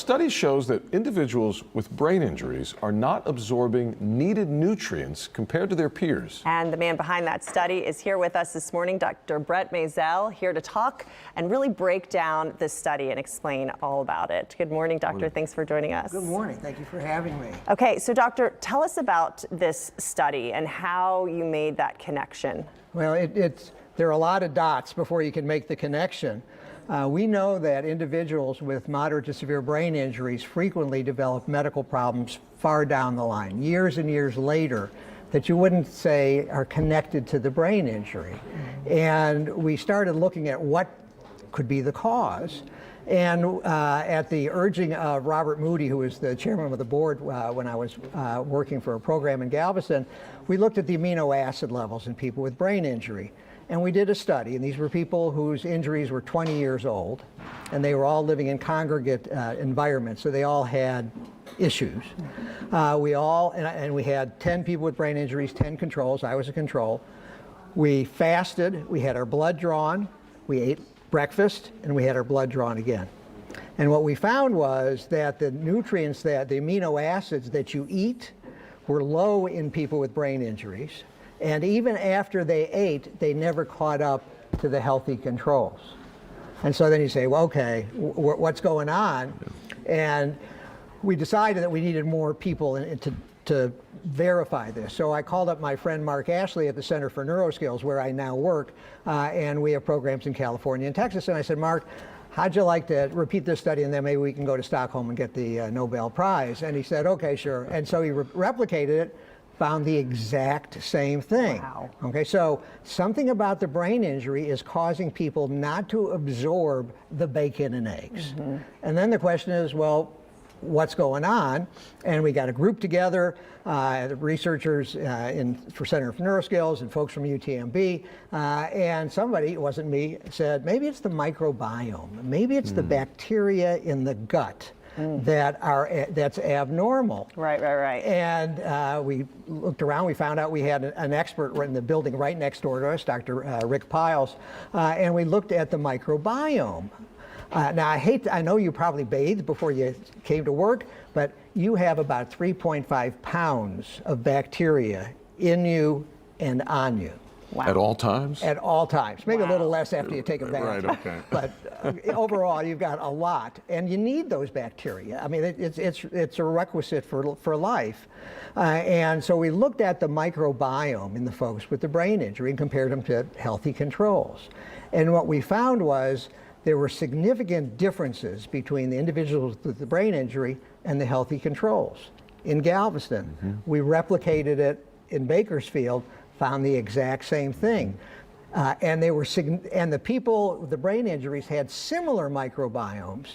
study shows that individuals with brain injuries are not absorbing needed nutrients compared to their peers. And the man behind that study is here with us this morning, Dr. Brett Maisel, here to talk and really break down this study and explain all about it. Good morning, Doctor. Thanks for joining us. Good morning. Thank you for having me. Okay, so Doctor, tell us about this study and how you made that connection. Well, there are a lot of dots before you can make the connection. We know that individuals with moderate to severe brain injuries frequently develop medical problems far down the line, years and years later, that you wouldn't say are connected to the brain injury. And we started looking at what could be the cause. And at the urging of Robert Moody, who was the chairman of the board when I was working for a program in Galveston, we looked at the amino acid levels in people with brain injury. And we did a study, and these were people whose injuries were 20 years old, and they were all living in congregate environments, so they all had issues. We had 10 people with brain injuries, 10 controls. I was a control. We fasted, we had our blood drawn, we ate breakfast, and we had our blood drawn again. And what we found was that the nutrients, the amino acids that you eat were low in people with brain injuries. And even after they ate, they never caught up to the healthy controls. And so then you say, well, okay, what's going on? And we decided that we needed more people to verify this. So I called up my friend Mark Ashley at the Center for Neuroskills, where I now work, and we have programs in California and Texas. And I said, Mark, how'd you like to repeat this study, and then maybe we can go to Stockholm and get the Nobel Prize? And he said, okay, sure. And so he replicated it, found the exact same thing. Wow. Okay, so something about the brain injury is causing people not to absorb the bacon and eggs. And then the question is, well, what's going on? And we got a group together, researchers for Center for Neuroskills and folks from UTMB, and somebody, it wasn't me, said, maybe it's the microbiome, maybe it's the bacteria in the gut that's abnormal. Right. And we looked around, we found out we had an expert in the building right next door to us, Dr. Rick Piles, and we looked at the microbiome. Now, I know you probably bathed before you came to work, but you have about 3.5 pounds of bacteria in you and on you. Wow. At all times? At all times. Maybe Wow. a little less after you take a bath. Right, okay. But overall, you've got a lot. And you need those bacteria. I mean, it's a requisite for life. And so we looked at the microbiome in the folks with the brain injury and compared them to healthy controls. And what we found was there were significant differences between the individuals with the brain injury and the healthy controls. In Galveston, we replicated it in Bakersfield, found the exact same thing. And the people with the brain injuries had similar microbiomes.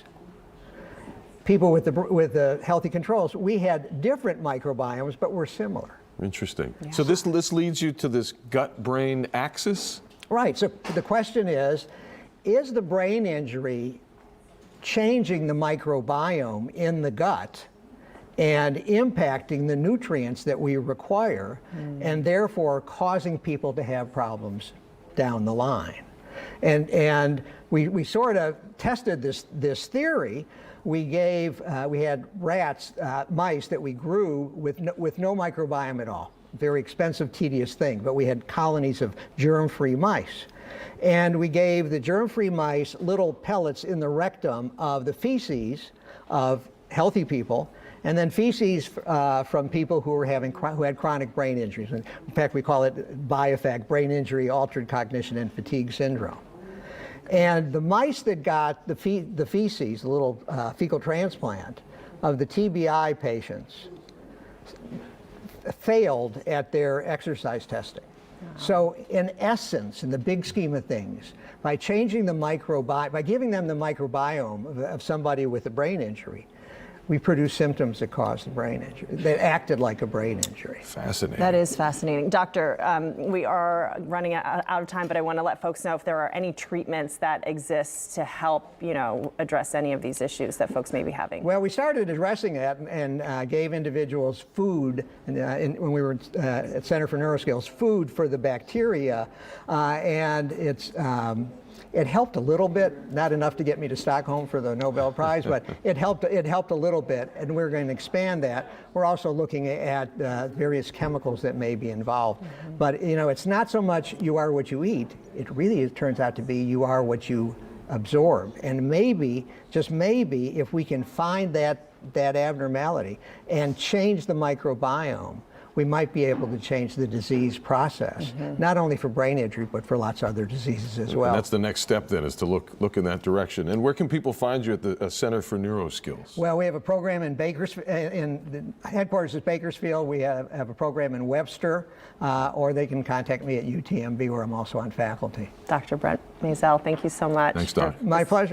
People with the healthy controls, we had different microbiomes, but were similar. Interesting. Yeah. So this leads you to this gut-brain axis? Right, so the question is the brain injury changing the microbiome in the gut and impacting the nutrients that we require, and therefore causing people to have problems down the line? And we sort of tested this theory. We had rats, mice that we grew with no microbiome at all. Very expensive, tedious thing, but we had colonies of germ-free mice. And we gave the germ-free mice little pellets in the rectum of the feces of healthy people, and then feces from people who had chronic brain injuries. In fact, we call it BIOFAC, brain injury, altered cognition, and fatigue syndrome. And the mice that got the feces, the little fecal transplant of the TBI patients, failed at their exercise testing. So in essence, in the big scheme of things, by changing the by giving them the microbiome of somebody with a brain injury, we produce symptoms that cause the brain injury, that acted like a brain injury. Fascinating. That is fascinating. Doctor, we are running out of time, but I want to let folks know if there are any treatments that exist to help, address any of these issues that folks may be having. Well, we started addressing that and gave individuals food, when we were at Center for Neuroskills, food for the bacteria, and it's It helped a little bit, not enough to get me to Stockholm for the Nobel Prize, but it helped a little bit, and we're going to expand that. We're also looking at various chemicals that may be involved. But you know, it's not so much you are what you eat. It really turns out to be you are what you absorb. And maybe, just maybe, if we can find that abnormality and change the microbiome, we might be able to change the disease process, not only for brain injury, but for lots of other diseases as well. And that's the next step then, is to look in that direction. And where can people find you at the Center for Neuroskills? Well, we have a program in Bakersfield, in the headquarters is Bakersfield. We have a program in Webster, or they can contact me at UTMB, where I'm also on faculty. Dr. Brent Maisel, thank you so much. Thanks, Doc. My pleasure.